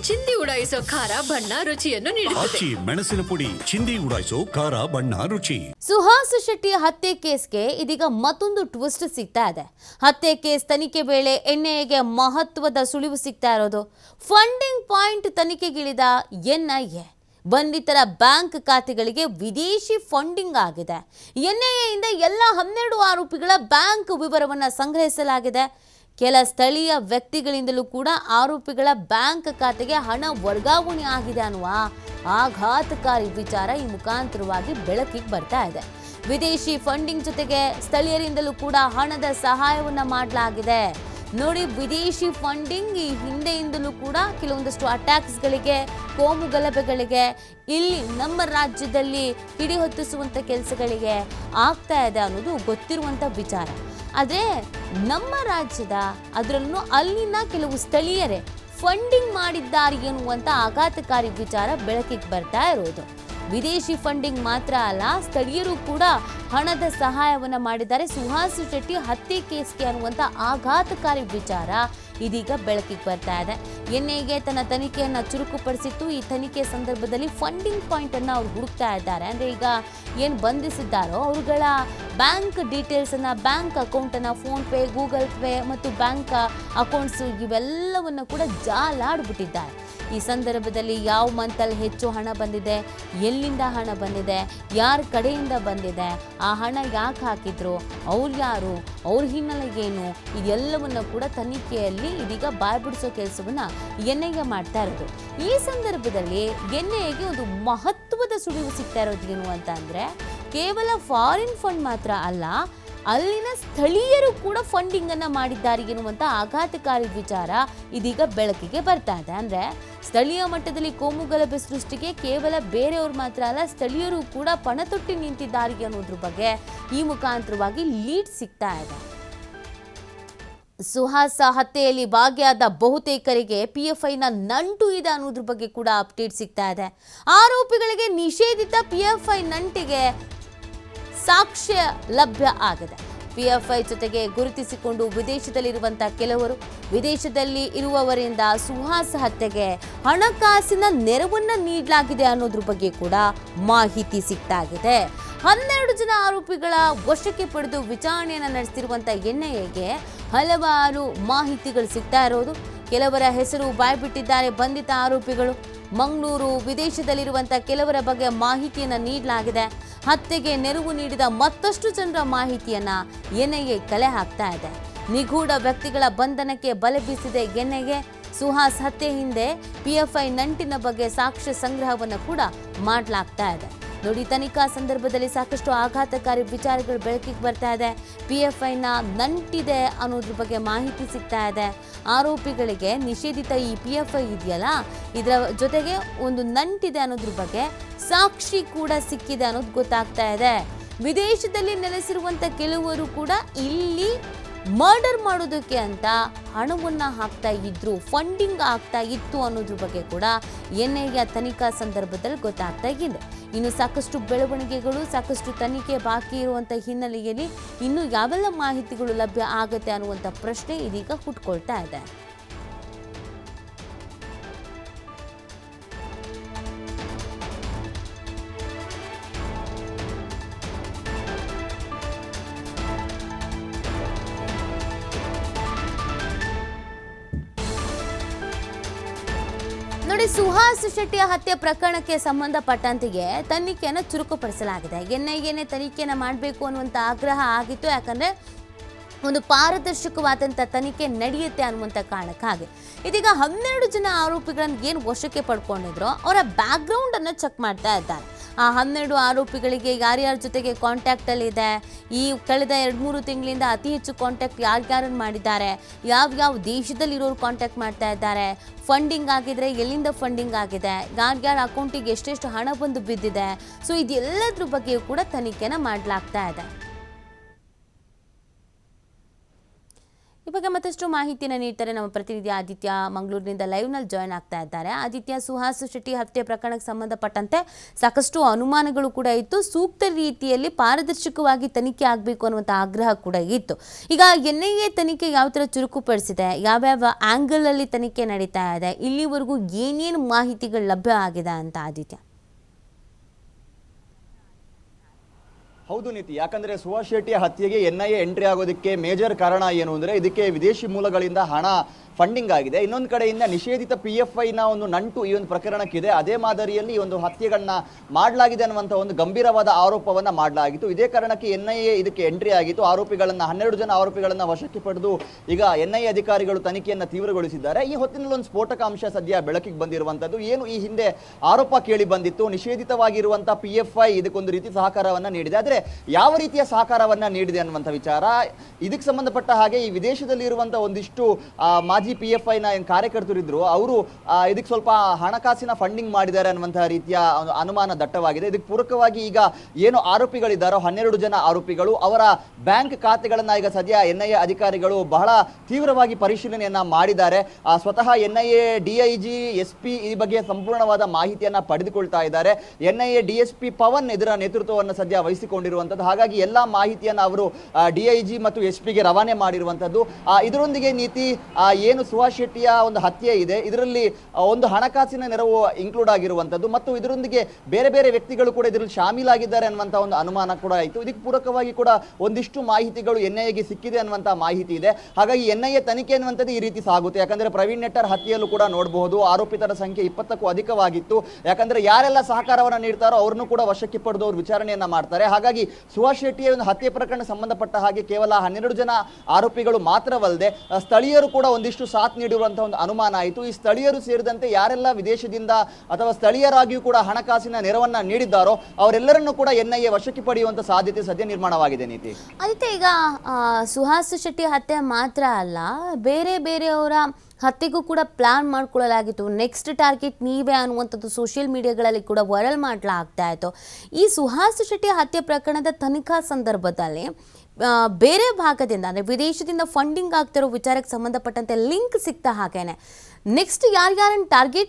ಚಿಂದಿ ಉಡಾಯಿಸೋ ಖಾರ ಬಣ್ಣ ರುಚಿಯನ್ನು ನೀಡುತ್ತದೆ. ಮೆಣಸಿನ ಪುಡಿ ಚಿಂದಿ ಉಡಾಯಿಸೋ ಖಾರ ಬಣ್ಣ ರುಚಿ. ಸುಹಾಸ್ ಶೆಟ್ಟಿ ಹತ್ಯೆ ಕೇಸ್ಗೆ ಇದೀಗ ಮತ್ತೊಂದು ಟ್ವಿಸ್ಟ್ ಸಿಗ್ತಾ ಇದೆ. ಹತ್ಯೆ ಕೇಸ್ ತನಿಖೆ ವೇಳೆ ಎನ್ಐಎಗೆ ಮಹತ್ವದ ಸುಳಿವು ಸಿಗ್ತಾ ಇರೋದು. ಫಂಡಿಂಗ್ ಪಾಯಿಂಟ್ ತನಿಖೆಗಿಳಿದ ಎನ್ಐಎ ಬಂಧಿತರ ಬ್ಯಾಂಕ್ ಖಾತೆಗಳಿಗೆ ವಿದೇಶಿ ಫಂಡಿಂಗ್ ಆಗಿದೆ. ಎನ್ಐಎಯಿಂದ ಎಲ್ಲ 12 ಆರೋಪಿಗಳ ಬ್ಯಾಂಕ್ ವಿವರವನ್ನು ಸಂಗ್ರಹಿಸಲಾಗಿದೆ. ಕೆಲ ಸ್ಥಳೀಯ ವ್ಯಕ್ತಿಗಳಿಂದಲೂ ಕೂಡ ಆರೋಪಿಗಳ ಬ್ಯಾಂಕ್ ಖಾತೆಗೆ ಹಣ ವರ್ಗಾವಣೆ ಆಗಿದೆ ಅನ್ನುವ ಆಘಾತಕಾರಿ ವಿಚಾರ ಈ ಮುಖಾಂತರವಾಗಿ ಬೆಳಕಿಗೆ ಬರ್ತಾ ಇದೆ. ವಿದೇಶಿ ಫಂಡಿಂಗ್ ಜೊತೆಗೆ ಸ್ಥಳೀಯರಿಂದಲೂ ಕೂಡ ಹಣದ ಸಹಾಯವನ್ನು ಮಾಡಲಾಗಿದೆ. ನೋಡಿ, ವಿದೇಶಿ ಫಂಡಿಂಗ್ ಈ ಹಿಂದೆಯಿಂದಲೂ ಕೂಡ ಕೆಲವೊಂದಷ್ಟು ಅಟ್ಯಾಕ್ಸ್ಗಳಿಗೆ, ಕೋಮು ಗಲಭೆಗಳಿಗೆ, ಇಲ್ಲಿ ನಮ್ಮ ರಾಜ್ಯದಲ್ಲಿ ಹಿಡಿಹೊತ್ತಿಸುವಂಥ ಕೆಲಸಗಳಿಗೆ ಆಗ್ತಾ ಇದೆ ಅನ್ನೋದು ಗೊತ್ತಿರುವಂಥ ವಿಚಾರ. ಆದರೆ ನಮ್ಮ ರಾಜ್ಯದ ಅದರಲ್ಲೂ ಅಲ್ಲಿನ ಕೆಲವು ಸ್ಥಳೀಯರೇ ಫಂಡಿಂಗ್ ಮಾಡಿದ್ದಾರೆ ಎನ್ನುವಂಥ ಆಘಾತಕಾರಿ ವಿಚಾರ ಬೆಳಕಿಗೆ ಬರ್ತಾ ಇರೋದು. ವಿದೇಶಿ ಫಂಡಿಂಗ್ ಮಾತ್ರ ಅಲ್ಲ, ಸ್ಥಳೀಯರು ಕೂಡ ಹಣದ ಸಹಾಯವನ್ನು ಮಾಡಿದ್ದಾರೆ ಸುಹಾಸ್ ಶೆಟ್ಟಿ ಹತ್ಯೆ ಕೇಸ್ಗೆ ಅನ್ನುವಂಥ ಆಘಾತಕಾರಿ ವಿಚಾರ ಇದೀಗ ಬೆಳಕಿಗೆ ಬರ್ತಾ ಇದೆ. ಎನ್ಐಎಗೆ ತನ್ನ ತನಿಖೆಯನ್ನು ಚುರುಕುಪಡಿಸಿತ್ತು. ಈ ತನಿಖೆ ಸಂದರ್ಭದಲ್ಲಿ ಫಂಡಿಂಗ್ ಪಾಯಿಂಟನ್ನು ಅವ್ರು ಹುಡುಕ್ತಾ ಇದ್ದಾರೆ. ಅಂದರೆ ಈಗ ಏನು ಬಂಧಿಸಿದ್ದಾರೋ ಅವರುಗಳ ಬ್ಯಾಂಕ್ ಡೀಟೇಲ್ಸನ್ನು, ಬ್ಯಾಂಕ್ ಅಕೌಂಟನ್ನು, ಫೋನ್ಪೇ, ಗೂಗಲ್ ಪೇ ಮತ್ತು ಬ್ಯಾಂಕ್ ಅಕೌಂಟ್ಸು ಇವೆಲ್ಲವನ್ನು ಕೂಡ ಜಾಲಾಡ್ಬಿಟ್ಟಿದ್ದಾರೆ. ಈ ಸಂದರ್ಭದಲ್ಲಿ ಯಾವ ಮಂತಲ್ಲಿ ಹೆಚ್ಚು ಹಣ ಬಂದಿದೆ, ಎಲ್ಲಿಂದ ಹಣ ಬಂದಿದೆ, ಯಾರ ಕಡೆಯಿಂದ ಬಂದಿದೆ, ಆ ಹಣ ಯಾಕೆ ಹಾಕಿದ್ರು, ಅವ್ರು ಯಾರು, ಅವ್ರ ಹಿನ್ನೆಲೆ ಏನು, ಇದೆಲ್ಲವನ್ನು ಕೂಡ ತನಿಖೆಯಲ್ಲಿ ಇದೀಗ ಬಾಯ್ಬಿಡಿಸೋ ಕೆಲಸವನ್ನು ಎನ್ಐಎ ಮಾಡ್ತಾ ಇರೋದು. ಈ ಸಂದರ್ಭದಲ್ಲಿ ಎನ್ಐಎಗೆ ಒಂದು ಮಹತ್ವದ ಸುಳಿವು ಸಿಗ್ತಾ ಇರೋದು ಏನು ಅಂತ ಅಂದರೆ, ಕೇವಲ ಫಾರಿನ್ ಫಂಡ್ ಮಾತ್ರ ಅಲ್ಲ, ಅಲ್ಲಿನ ಸ್ಥಳೀಯರು ಕೂಡ ಫಂಡಿಂಗ್ ಅನ್ನ ಮಾಡಿದ್ದಾರೆ ಎನ್ನುವಂಥ ಆಘಾತಕಾರಿ ವಿಚಾರ ಇದೀಗ ಬೆಳಕಿಗೆ ಬರ್ತಾ ಇದೆ. ಅಂದರೆ ಸ್ಥಳೀಯ ಮಟ್ಟದಲ್ಲಿ ಕೋಮು ಗಲಭೆ ಸೃಷ್ಟಿಗೆ ಕೇವಲ ಬೇರೆಯವರು ಮಾತ್ರ ಅಲ್ಲ, ಸ್ಥಳೀಯರು ಕೂಡ ಪಣ ತೊಟ್ಟಿ ನಿಂತಿದ್ದಾರೆ ಅನ್ನೋದ್ರ ಬಗ್ಗೆ ಈ ಮುಖಾಂತರವಾಗಿ ಲೀಡ್ ಸಿಗ್ತಾ ಇದೆ. ಸುಹಾಸ್ ಹತ್ಯೆಯಲ್ಲಿ ಭಾಗಿಯಾದ ಬಹುತೇಕರಿಗೆ PFIನ ನಂಟು ಇದೆ ಅನ್ನೋದ್ರ ಬಗ್ಗೆ ಕೂಡ ಅಪ್ಡೇಟ್ ಸಿಗ್ತಾ ಇದೆ. ಆರೋಪಿಗಳಿಗೆ ನಿಷೇಧಿತ PFI ನಂಟಿಗೆ ಸಾಕ್ಷ್ಯ ಲಭ್ಯ ಆಗಿದೆ. PFI ಜೊತೆಗೆ ಗುರುತಿಸಿಕೊಂಡು ವಿದೇಶದಲ್ಲಿರುವಂಥ ಕೆಲವರು, ವಿದೇಶದಲ್ಲಿ ಇರುವವರಿಂದ ಸುಹಾಸ್ ಹತ್ಯೆಗೆ ಹಣಕಾಸಿನ ನೆರವನ್ನು ನೀಡಲಾಗಿದೆ ಅನ್ನೋದ್ರ ಬಗ್ಗೆ ಕೂಡ ಮಾಹಿತಿ ಸಿಗ್ತಾಗಿದೆ. 12 ಜನ ಆರೋಪಿಗಳ ವಶಕ್ಕೆ ಪಡೆದು ವಿಚಾರಣೆಯನ್ನು ನಡೆಸಿರುವಂಥ ಎನ್ಐಎಗೆ ಹಲವಾರು ಮಾಹಿತಿಗಳು ಸಿಗ್ತಾ ಇರೋದು. ಕೆಲವರ ಹೆಸರು ಬಾಯ್ಬಿಟ್ಟಿದ್ದಾರೆ ಬಂಧಿತ ಆರೋಪಿಗಳು. ಮಂಗಳೂರು, ವಿದೇಶದಲ್ಲಿರುವಂಥ ಕೆಲವರ ಬಗ್ಗೆ ಮಾಹಿತಿಯನ್ನು ನೀಡಲಾಗಿದೆ. ಹತ್ಯೆಗೆ ನೆರವು ನೀಡಿದ ಮತ್ತಷ್ಟು ಜನರ ಮಾಹಿತಿಯನ್ನ ಎನ್ಐಎ ಕಲೆ ಹಾಕ್ತಾ ಇದೆ. ನಿಗೂಢ ವ್ಯಕ್ತಿಗಳ ಬಂಧನಕ್ಕೆ ಬಲೆ ಬೀಸಿದೆ ಎನ್ಐಎ. ಸುಹಾಸ್ ಹತ್ಯೆ ಹಿಂದೆ PFI ನಂಟಿನ ಬಗ್ಗೆ ಸಾಕ್ಷ್ಯ ಸಂಗ್ರಹವನ್ನು ಕೂಡ ಮಾಡಲಾಗ್ತಾ ಇದೆ. ನೋಡಿ, ತನಿಖಾ ಸಂದರ್ಭದಲ್ಲಿ ಸಾಕಷ್ಟು ಆಘಾತಕಾರಿ ವಿಚಾರಗಳು ಬೆಳಕಿಗೆ ಬರ್ತಾ ಇದೆ. PFIನ ನಂಟಿದೆ ಅನ್ನೋದ್ರ ಬಗ್ಗೆ ಮಾಹಿತಿ ಸಿಗ್ತಾ ಇದೆ. ಆರೋಪಿಗಳಿಗೆ ನಿಷೇಧಿತ ಈ PFI ಇದೆಯಲ್ಲ, ಇದರ ಜೊತೆಗೆ ಒಂದು ನಂಟಿದೆ ಅನ್ನೋದ್ರ ಬಗ್ಗೆ ಸಾಕ್ಷಿ ಕೂಡ ಸಿಕ್ಕಿದೆ ಅನ್ನೋದು ಗೊತ್ತಾಗ್ತಾ ಇದೆ. ವಿದೇಶದಲ್ಲಿ ನೆಲೆಸಿರುವಂಥ ಕೆಲವರು ಕೂಡ ಇಲ್ಲಿ ಮರ್ಡರ್ ಮಾಡೋದಕ್ಕೆ ಅಂತ ಹಣವನ್ನು ಹಾಕ್ತಾ ಇದ್ರು, ಫಂಡಿಂಗ್ ಆಗ್ತಾ ಇತ್ತು ಅನ್ನೋದ್ರ ಬಗ್ಗೆ ಕೂಡ ಎನ್ಐಎ ತನಿಖಾ ಸಂದರ್ಭದಲ್ಲಿ ಗೊತ್ತಾಗ್ತಾ ಇದೆ. ಇನ್ನು ಸಾಕಷ್ಟು ಬೆಳವಣಿಗೆಗಳು, ಸಾಕಷ್ಟು ತನಿಖೆ ಬಾಕಿ ಇರುವಂಥ ಹಿನ್ನೆಲೆಯಲ್ಲಿ ಇನ್ನು ಯಾವೆಲ್ಲ ಮಾಹಿತಿಗಳು ಲಭ್ಯ ಆಗುತ್ತೆ ಅನ್ನುವಂಥ ಪ್ರಶ್ನೆ ಇದೀಗ ಹುಟ್ಕೊಳ್ತಾ ಇದೆ. ನೋಡಿ, ಸುಹಾಸ್ ಶೆಟ್ಟಿಯ ಹತ್ಯೆ ಪ್ರಕರಣಕ್ಕೆ ಸಂಬಂಧಪಟ್ಟಂತೆಗೆ ತನಿಖೆಯನ್ನು ಚುರುಕುಪಡಿಸಲಾಗಿದೆ. ಎನ್ಐಎನೇ ತನಿಖೆಯನ್ನು ಮಾಡಬೇಕು ಅನ್ನುವಂಥ ಆಗ್ರಹ ಆಗಿತ್ತು. ಯಾಕಂದರೆ ಒಂದು ಪಾರದರ್ಶಕವಾದಂಥ ತನಿಖೆ ನಡೆಯುತ್ತೆ ಅನ್ನುವಂಥ ಕಾರಣಕ್ಕಾಗಿ ಇದೀಗ 12 ಜನ ಆರೋಪಿಗಳನ್ನು ಏನು ವಶಕ್ಕೆ ಪಡ್ಕೊಂಡಿದ್ರು ಅವರ ಬ್ಯಾಕ್ಗ್ರೌಂಡನ್ನು ಚೆಕ್ ಮಾಡ್ತಾ ಇದ್ದಾರೆ. ಆ 12 ಆರೋಪಿಗಳಿಗೆ ಯಾರ್ಯಾರ ಜೊತೆಗೆ ಕಾಂಟ್ಯಾಕ್ಟಲ್ಲಿದೆ, ಈ ಕಳೆದ 2-3 ತಿಂಗಳಿಂದ ಅತಿ ಹೆಚ್ಚು ಕಾಂಟ್ಯಾಕ್ಟ್ ಯಾರ್ಯಾರನ್ನು ಮಾಡಿದ್ದಾರೆ, ಯಾವ್ಯಾವ ದೇಶದಲ್ಲಿರೋರು ಕಾಂಟ್ಯಾಕ್ಟ್ ಮಾಡ್ತಾ ಇದ್ದಾರೆ, ಫಂಡಿಂಗ್ ಆಗಿದ್ರೆ ಎಲ್ಲಿಂದ ಫಂಡಿಂಗ್ ಆಗಿದೆ, ಯಾರ್ಯಾರ ಅಕೌಂಟಿಗೆ ಎಷ್ಟೆಷ್ಟು ಹಣ ಬಂದು ಬಿದ್ದಿದೆ, ಸೊ ಇದೆಲ್ಲದ್ರ ಬಗ್ಗೆಯೂ ಕೂಡ ತನಿಖೆನ ಮಾಡಲಾಗ್ತಾ ಇದೆ. ಈ ಬಗ್ಗೆ ಮತ್ತಷ್ಟು ಮಾಹಿತಿಯನ್ನು ನೀಡ್ತಾರೆ ನಮ್ಮ ಪ್ರತಿನಿಧಿ ಆದಿತ್ಯ ಮಂಗಳೂರಿನಿಂದ ಲೈವ್ನಲ್ಲಿ ಜಾಯ್ನ್ ಆಗ್ತಾ ಇದ್ದಾರೆ. ಆದಿತ್ಯ, ಸುಹಾಸ್ ಶೆಟ್ಟಿ ಹತ್ಯೆ ಪ್ರಕರಣಕ್ಕೆ ಸಂಬಂಧಪಟ್ಟಂತೆ ಸಾಕಷ್ಟು ಅನುಮಾನಗಳು ಕೂಡ ಇತ್ತು. ಸೂಕ್ತ ರೀತಿಯಲ್ಲಿ ಪಾರದರ್ಶಕವಾಗಿ ತನಿಖೆ ಆಗಬೇಕು ಅನ್ನುವಂಥ ಆಗ್ರಹ ಕೂಡ ಇತ್ತು. ಈಗ NIA ತನಿಖೆ ಯಾವ ಥರ ಚುರುಕುಪಡಿಸಿದೆ, ಯಾವ್ಯಾವ ಆ್ಯಂಗಲ್ ಅಲ್ಲಿ ತನಿಖೆ ನಡೀತಾ ಇದೆ, ಇಲ್ಲಿವರೆಗೂ ಏನೇನು ಮಾಹಿತಿಗಳು ಲಭ್ಯ ಆಗಿದೆ ಅಂತ ಆದಿತ್ಯ? ಹೌದು ನೀತಿ, ಯಾಕಂದ್ರೆ ಸುಹಾಸ್ ಶೆಟ್ಟಿ ಹತ್ಯೆಗೆ NIA ಎಂಟ್ರಿ ಆಗೋದಕ್ಕೆ ಮೇಜರ್ ಕಾರಣ ಏನು ಅಂದ್ರೆ ಇದಕ್ಕೆ ವಿದೇಶಿ ಮೂಲಗಳಿಂದ ಹಣ ಫಂಡಿಂಗ್ ಆಗಿದೆ. ಇನ್ನೊಂದು ಕಡೆಯಿಂದ ನಿಷೇಧಿತ PFIನ ಒಂದು ನಂಟು ಈ ಒಂದು ಪ್ರಕರಣಕ್ಕಿದೆ. ಅದೇ ಮಾದರಿಯಲ್ಲಿ ಈ ಒಂದು ಹತ್ಯೆಗಳನ್ನ ಮಾಡಲಾಗಿದೆ ಅನ್ನುವಂಥ ಒಂದು ಗಂಭೀರವಾದ ಆರೋಪವನ್ನ ಮಾಡಲಾಗಿತ್ತು. ಇದೇ ಕಾರಣಕ್ಕೆ NIA ಇದಕ್ಕೆ ಎಂಟ್ರಿ ಆಗಿತ್ತು. 12 ಜನ ಆರೋಪಿಗಳನ್ನ ವಶಕ್ಕೆ ಪಡೆದು ಈಗ NIA ಅಧಿಕಾರಿಗಳು ತನಿಖೆಯನ್ನ ತೀವ್ರಗೊಳಿಸಿದ್ದಾರೆ. ಈ ಹೊತ್ತಿನಲ್ಲಿ ಒಂದು ಸ್ಫೋಟಕ ಅಂಶ ಸದ್ಯ ಬೆಳಕಿಗೆ ಬಂದಿರುವಂತದ್ದು. ಏನು ಈ ಹಿಂದೆ ಆರೋಪ ಕೇಳಿ ಬಂದಿತ್ತು, ನಿಷೇಧಿತವಾಗಿರುವಂತಹ PFI ಇದಕ್ಕೊಂದು ರೀತಿ ಸಹಕಾರವನ್ನ ನೀಡಿದೆ. ಆದ್ರೆ ಯಾವ ರೀತಿಯ ಸಹಕಾರವನ್ನ ನೀಡಿದೆ ಅನ್ನುವಂಥ ವಿಚಾರ, ಇದಕ್ಕೆ ಸಂಬಂಧಪಟ್ಟ ಹಾಗೆ ಈ ವಿದೇಶದಲ್ಲಿ ಇರುವಂತಹ ಒಂದಿಷ್ಟು ಮಾಜಿ PFIನ ಏನು ಕಾರ್ಯಕರ್ತರಿದ್ರು ಅವರು ಇದಕ್ಕೆ ಸ್ವಲ್ಪ ಹಣಕಾಸಿನ ಫಂಡಿಂಗ್ ಮಾಡಿದ್ದಾರೆ ಅನ್ನುವಂತಹ ರೀತಿಯ ಅನುಮಾನ ದಟ್ಟವಾಗಿದೆ. ಇದಕ್ಕೆ ಪೂರಕವಾಗಿ ಈಗ ಏನು ಆರೋಪಿಗಳಿದ್ದಾರೋ 12 ಜನ ಆರೋಪಿಗಳು, ಅವರ ಬ್ಯಾಂಕ್ ಖಾತೆಗಳನ್ನ ಈಗ ಸದ್ಯ NIA ಅಧಿಕಾರಿಗಳು ಬಹಳ ತೀವ್ರವಾಗಿ ಪರಿಶೀಲನೆಯನ್ನ ಮಾಡಿದ್ದಾರೆ. ಸ್ವತಃ NIA DIG SP ಈ ಬಗ್ಗೆ ಸಂಪೂರ್ಣವಾದ ಮಾಹಿತಿಯನ್ನ ಪಡೆದುಕೊಳ್ತಾ ಇದ್ದಾರೆ. NIA DSP ಪವನ್ ಇದರ ನೇತೃತ್ವವನ್ನು ಸದ್ಯ ವಹಿಸಿಕೊಂಡಿರುವಂತದ್ದು. ಹಾಗಾಗಿ ಎಲ್ಲಾ ಮಾಹಿತಿಯನ್ನು ಅವರು DIG ಮತ್ತು SP ಗೆ ರವಾನೆ ಮಾಡಿರುವಂತದ್ದು. ಇದರೊಂದಿಗೆ ನೀತಿ ಏನು ಸುಹಾಸ್ ಶೆಟ್ಟಿಯ ಒಂದು ಹತ್ಯೆ ಇದೆ, ಇದರಲ್ಲಿ ಒಂದು ಹಣಕಾಸಿನ ನೆರವು ಇನ್ಕ್ಲೂಡ್ ಆಗಿರುವಂತದ್ದು ಮತ್ತು ಇದರೊಂದಿಗೆ ಬೇರೆ ಬೇರೆ ವ್ಯಕ್ತಿಗಳು ಕೂಡ ಇದರಲ್ಲಿ ಶಾಮೀಲಾಗಿದ್ದಾರೆ ಅನ್ನುವಂತ ಒಂದು ಅನುಮಾನ ಕೂಡ ಆಯಿತು. ಇದಕ್ಕೆ ಪೂರಕವಾಗಿ ಕೂಡ ಒಂದಿಷ್ಟು ಮಾಹಿತಿಗಳು NIAಗೆ ಸಿಕ್ಕಿದೆ ಅನ್ನುವಂತ ಮಾಹಿತಿ ಇದೆ. ಹಾಗಾಗಿ NIA ತನಿಖೆ ಅನ್ನುವಂಥದ್ದು ಈ ರೀತಿ ಸಾಗುತ್ತೆ. ಯಾಕಂದ್ರೆ ಪ್ರವೀಣ್ ನೆಟ್ಟರ್ ಹತ್ಯೆಯಲ್ಲೂ ಕೂಡ ನೋಡಬಹುದು ಆರೋಪಿತರ ಸಂಖ್ಯೆ 20ಕ್ಕೂ ಅಧಿಕವಾಗಿತ್ತು. ಯಾಕಂದ್ರೆ ಯಾರೆಲ್ಲ ಸಹಕಾರವನ್ನ ನೀಡ್ತಾರೋ ಅವ್ರನ್ನು ಕೂಡ ವಶಕ್ಕೆ ಪಡೆದು ಅವರು ವಿಚಾರಣೆಯನ್ನ ಮಾಡ್ತಾರೆ. ಹಾಗಾಗಿ ಸುಹಾಸ್ ಶೆಟ್ಟಿಯ ಒಂದು ಹತ್ಯೆ ಪ್ರಕರಣ ಸಂಬಂಧಪಟ್ಟ ಹಾಗೆ ಕೇವಲ 12 ಜನ ಆರೋಪಿಗಳು ಮಾತ್ರವಲ್ಲದೆ ಸ್ಥಳೀಯರು ಕೂಡ ಒಂದಿಷ್ಟು ಸಾಥ್ ನೀಡಿರುವಂತಹ ಒಂದು ಅನುಮಾನ ಆಯಿತು. ಈ ಸ್ಥಳೀಯರು ಸೇರಿದಂತೆ ಯಾರೆಲ್ಲ ವಿದೇಶದಿಂದ ಅಥವಾ ಸ್ಥಳೀಯರಾಗಿಯೂ ಕೂಡ ಹಣಕಾಸಿನ ನೆರವನ್ನ ನೀಡಿದ್ದಾರೋ ಅವರೆಲ್ಲರನ್ನು ಕೂಡ NIA ವಶಕ್ಕೆ ಪಡೆಯುವಂತ ಸಾಧ್ಯತೆ ಸದ್ಯ ನಿರ್ಮಾಣವಾಗಿದೆ ನೀತಿ. ಅದಕ್ಕೆ ಈಗ ಸುಹಾಸ್ ಶೆಟ್ಟಿ ಹತ್ಯೆ ಮಾತ್ರ ಅಲ್ಲ, ಬೇರೆ ಬೇರೆಯವರ ಹತ್ಯೆಗೂ ಕೂಡ ಪ್ಲಾನ್ ಮಾಡ್ಕೊಳ್ಳಲಾಗಿತ್ತು. ನೆಕ್ಸ್ಟ್ ಟಾರ್ಗೆಟ್ ನೀವೇ ಅನ್ನುವಂಥದ್ದು ಸೋಷಿಯಲ್ ಮೀಡಿಯಾಗಳಲ್ಲಿ ಕೂಡ ವೈರಲ್ ಮಾಡಲಾಗ್ತಾ ಇತ್ತು. ಈ ಸುಹಾಸ್ ಶೆಟ್ಟಿ ಹತ್ಯೆ ಪ್ರಕರಣದ ತನಿಖಾ ಸಂದರ್ಭದಲ್ಲಿ ಬೇರೆ ಭಾಗದಿಂದ ಅಂದರೆ ವಿದೇಶದಿಂದ ಫಂಡಿಂಗ್ ಆಗ್ತಿರೋ ವಿಚಾರಕ್ಕೆ ಸಂಬಂಧಪಟ್ಟಂತೆ ಲಿಂಕ್ ಸಿಗ್ತಾ ಹಾಗೇನೆ ನೆಕ್ಸ್ಟ್ ಯಾರ್ಯಾರನ್ನು ಟಾರ್ಗೆಟ್